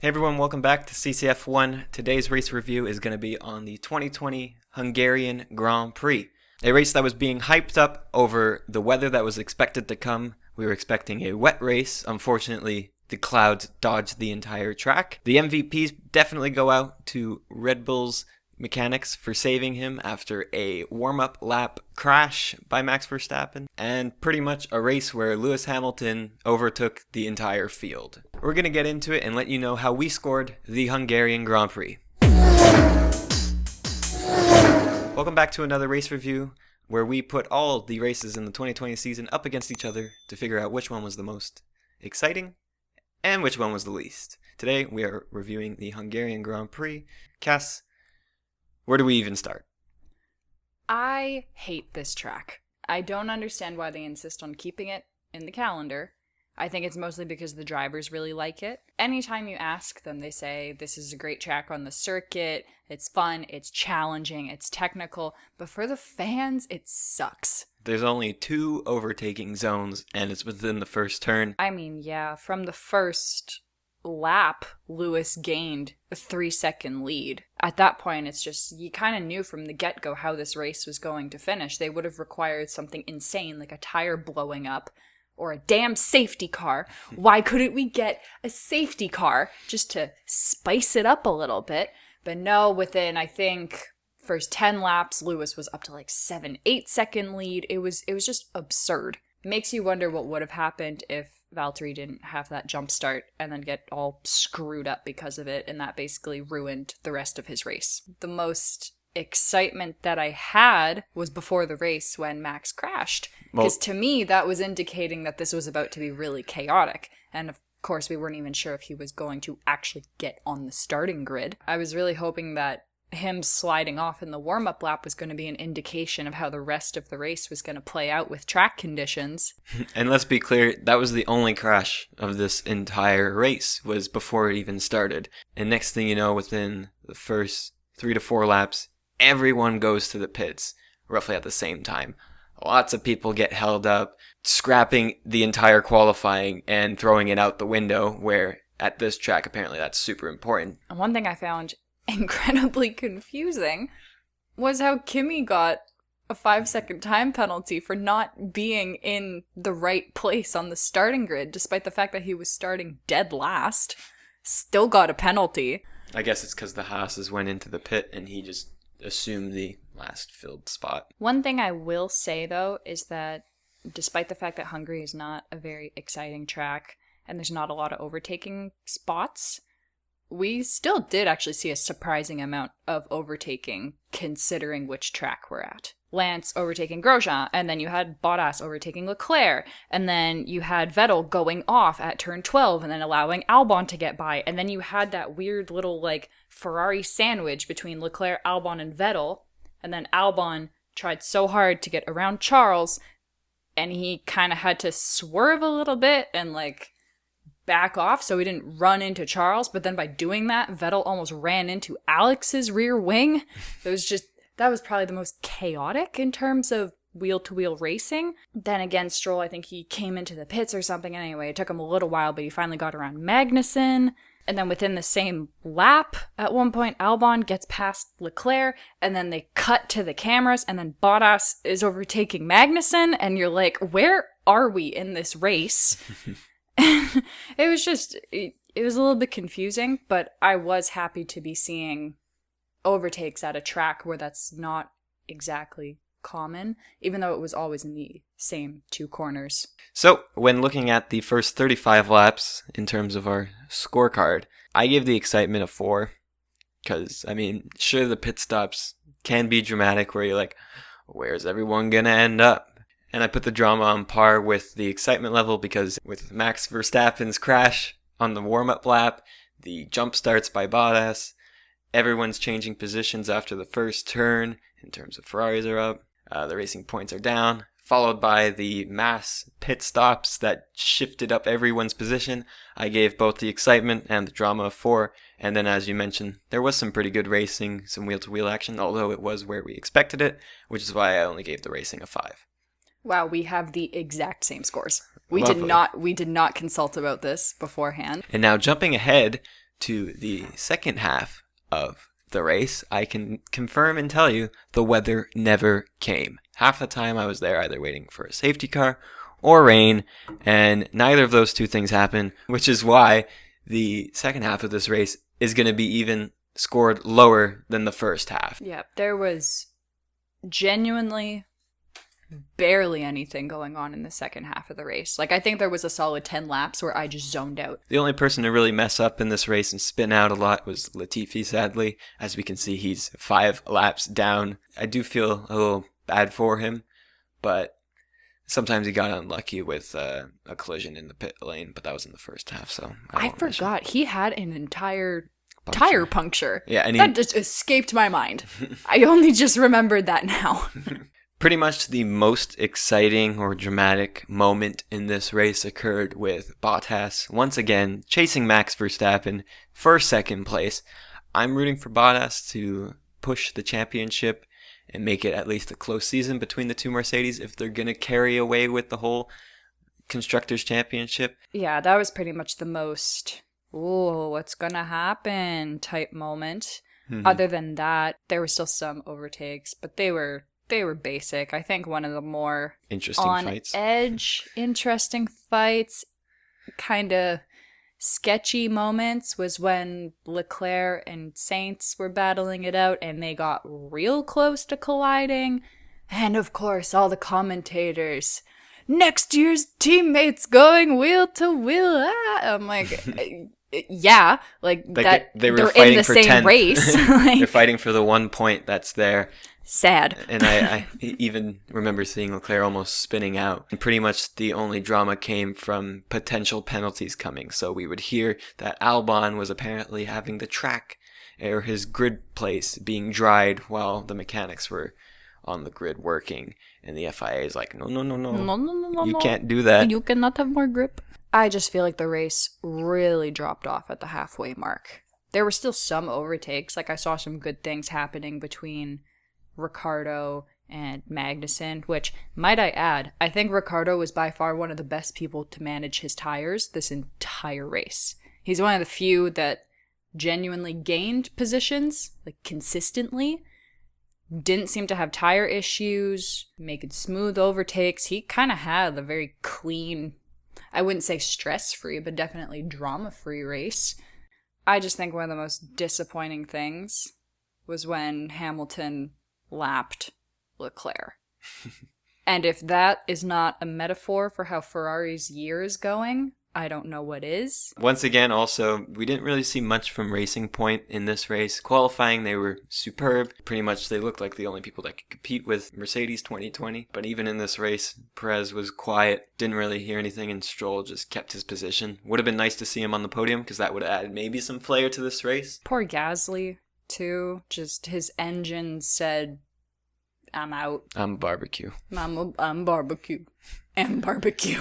Hey everyone, welcome back to CCF1. Today's race review is going to be on the 2020 Hungarian Grand Prix. A race that was being hyped up over the weather that was expected to come. We were expecting a wet race. Unfortunately, the clouds dodged the entire track. The MVPs definitely go out to Red Bull's mechanics for saving him after a warm-up lap crash by Max Verstappen, and pretty much a race where Lewis Hamilton overtook the entire field. We're going to get into it and let you know how we scored the Hungarian Grand Prix. Welcome back to another race review where we put all the races in the 2020 season up against each other to figure out which one was the most exciting and which one was the least. Today we are reviewing the Hungarian Grand Prix. Cass, where do we even start? I hate this track. I don't understand why they insist on keeping it in the calendar. I think it's mostly because the drivers really like it. Anytime you ask them, they say, this is a great track on the circuit, it's fun, it's challenging, it's technical, but for the fans, it sucks. There's only 2 overtaking zones, and it's within the first turn. I mean, yeah, from the first lap, Lewis gained a 3-second lead. At that point, it's just, you kind of knew from the get-go how this race was going to finish. They would have required something insane, like a tire blowing up, or a damn safety car. Why couldn't we get a safety car just to spice it up a little bit? But no, within, I think, first 10 laps, Lewis was up to like 7-8 second lead. It was just absurd. It makes you wonder what would have happened if Valtteri didn't have that jump start and then get all screwed up because of it, and that basically ruined the rest of his race. The most excitement that I had was before the race when Max crashed, because to me that was indicating that this was about to be really chaotic, and of course we weren't even sure if he was going to actually get on the starting grid. I was really hoping that him sliding off in the warm-up lap was going to be an indication of how the rest of the race was going to play out with track conditions. And let's be clear, that was the only crash of this entire race, was before it even started. And next thing you know, within the first 3 to 4 laps, everyone goes to the pits roughly at the same time. Lots of people get held up, scrapping the entire qualifying and throwing it out the window, where at this track, apparently that's super important. And one thing I found incredibly confusing was how Kimi got a 5-second time penalty for not being in the right place on the starting grid, despite the fact that he was starting dead last. Still got a penalty. I guess it's because the Haas's went into the pit and he just assumed the last filled spot. One thing I will say, though, is that despite the fact that Hungary is not a very exciting track and there's not a lot of overtaking spots, we still did actually see a surprising amount of overtaking considering which track we're at. Lance overtaking Grosjean, and then you had Bottas overtaking Leclerc, and then you had Vettel going off at turn 12 and then allowing Albon to get by, and then you had that weird little like Ferrari sandwich between Leclerc, Albon, and Vettel, and then Albon tried so hard to get around Charles, and he kind of had to swerve a little bit and like back off so he didn't run into Charles, but then by doing that, Vettel almost ran into Alex's rear wing. That was probably the most chaotic in terms of wheel-to-wheel racing. Then again, Stroll, I think he came into the pits or something anyway. It took him a little while, but he finally got around Magnussen. And then within the same lap, at one point, Albon gets past Leclerc, and then they cut to the cameras, and then Bottas is overtaking Magnussen, and you're like, where are we in this race? It was a little bit confusing, but I was happy to be seeing overtakes at a track where that's not exactly common, even though it was always in the same 2 corners. So, when looking at the first 35 laps in terms of our scorecard, I gave the excitement a 4, because, I mean, sure, the pit stops can be dramatic where you're like, where's everyone gonna end up? And I put the drama on par with the excitement level because with Max Verstappen's crash on the warm-up lap, the jump starts by Bottas, everyone's changing positions after the first turn in terms of Ferraris are up, the racing points are down, followed by the mass pit stops that shifted up everyone's position. I gave both the excitement and the drama a 4, and then as you mentioned, there was some pretty good racing, some wheel-to-wheel action, although it was where we expected it, which is why I only gave the racing a 5. Wow, we have the exact same scores. Lovely. We did not consult about this beforehand. And now jumping ahead to the second half of the race, I can confirm and tell you the weather never came. Half the time I was there either waiting for a safety car or rain, and neither of those two things happened, which is why the second half of this race is going to be even scored lower than the first half. Yeah, there was genuinely barely anything going on in the second half of the race. Like, I think there was a solid 10 laps where I just zoned out. The only person to really mess up in this race and spin out a lot was Latifi, sadly. As we can see, he's 5 laps down. I do feel a little bad for him, but sometimes he got unlucky with a collision in the pit lane, but that was in the first half, so I forgot he had an entire tire puncture. Yeah, and that just escaped my mind. I only just remembered that now. Pretty much the most exciting or dramatic moment in this race occurred with Bottas once again chasing Max Verstappen for second place. I'm rooting for Bottas to push the championship and make it at least a close season between the two Mercedes if they're going to carry away with the whole Constructors' Championship. Yeah, that was pretty much the most, ooh, what's going to happen type moment. Mm-hmm. Other than that, there were still some overtakes, but they were basic. I think one of the more interesting fights, kind of sketchy moments was when Leclerc and Sainz were battling it out and they got real close to colliding. And of course, all the commentators, next year's teammates going wheel to wheel. I'm like, yeah, like that they were they're fighting in the for same 10th. Race. They're fighting for the 1 point that's there. Sad. And I even remember seeing Leclerc almost spinning out. And pretty much the only drama came from potential penalties coming. So we would hear that Albon was apparently having the track or his grid place being dried while the mechanics were on the grid working. And the FIA is like, no. You can't do that. You cannot have more grip. I just feel like the race really dropped off at the halfway mark. There were still some overtakes. Like, I saw some good things happening between Ricciardo and Magnussen, which, might I add, I think Ricciardo was by far one of the best people to manage his tires this entire race. He's one of the few that genuinely gained positions, like, consistently. Didn't seem to have tire issues, making smooth overtakes. He kind of had a very clean, I wouldn't say stress-free, but definitely drama-free race. I just think one of the most disappointing things was when Hamilton lapped Leclerc. And if that is not a metaphor for how Ferrari's year is going, I don't know what is. Once again, also, we didn't really see much from Racing Point in this race. Qualifying, they were superb. Pretty much, they looked like the only people that could compete with Mercedes 2020. But even in this race, Perez was quiet, didn't really hear anything, and Stroll just kept his position. Would have been nice to see him on the podium, because that would have added maybe some flair to this race. Poor Gasly, too. Just his engine said, I'm out. I'm barbecue. I'm barbecue. I'm barbecue.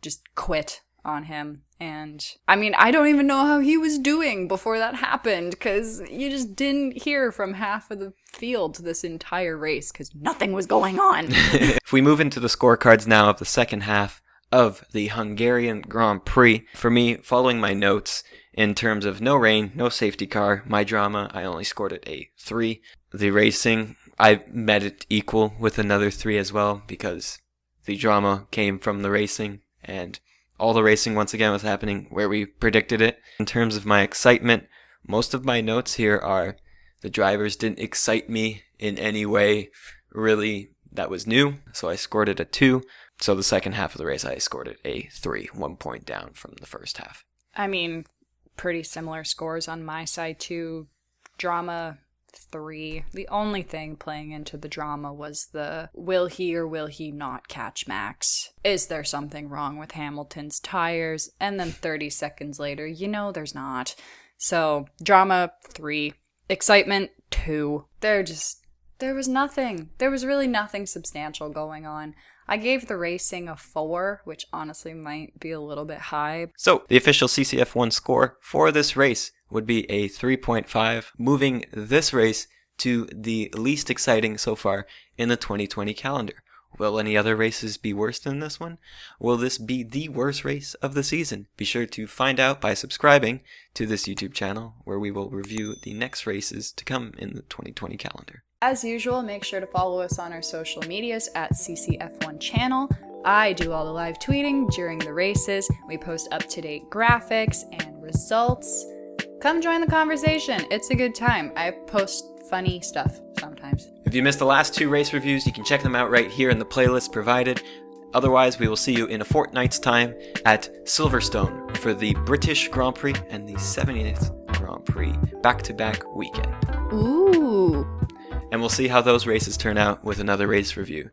Just quit on him. And I mean, I don't even know how he was doing before that happened, because you just didn't hear from half of the field this entire race because nothing was going on. If we move into the scorecards now of the second half of the Hungarian Grand Prix, for me, following my notes, in terms of no rain, no safety car, my drama, I only scored it a 3. The racing, I met it equal with another 3 as well, because the drama came from the racing, and all the racing once again was happening where we predicted it. In terms of my excitement, most of my notes here are the drivers didn't excite me in any way really that was new, so I scored it a 2. So the second half of the race, I scored it a 3, 1 point down from the first half. I mean, pretty similar scores on my side too. Drama, 3. The only thing playing into the drama was the will he or will he not catch Max? Is there something wrong with Hamilton's tires? And then 30 seconds later, there's not. So drama, 3. Excitement, 2. There was nothing. There was really nothing substantial going on. I gave the racing a 4, which honestly might be a little bit high. So the official CCF1 score for this race would be a 3.5, moving this race to the least exciting so far in the 2020 calendar. Will any other races be worse than this one? Will this be the worst race of the season? Be sure to find out by subscribing to this YouTube channel, where we will review the next races to come in the 2020 calendar. As usual, make sure to follow us on our social medias at CCF1 channel. I do all the live tweeting during the races. We post up-to-date graphics and results. Come join the conversation. It's a good time. I post funny stuff sometimes. If you missed the last 2 race reviews, you can check them out right here in the playlist provided. Otherwise, we will see you in a fortnight's time at Silverstone for the British Grand Prix and the 70th Grand Prix back-to-back weekend. Ooh. And we'll see how those races turn out with another race review.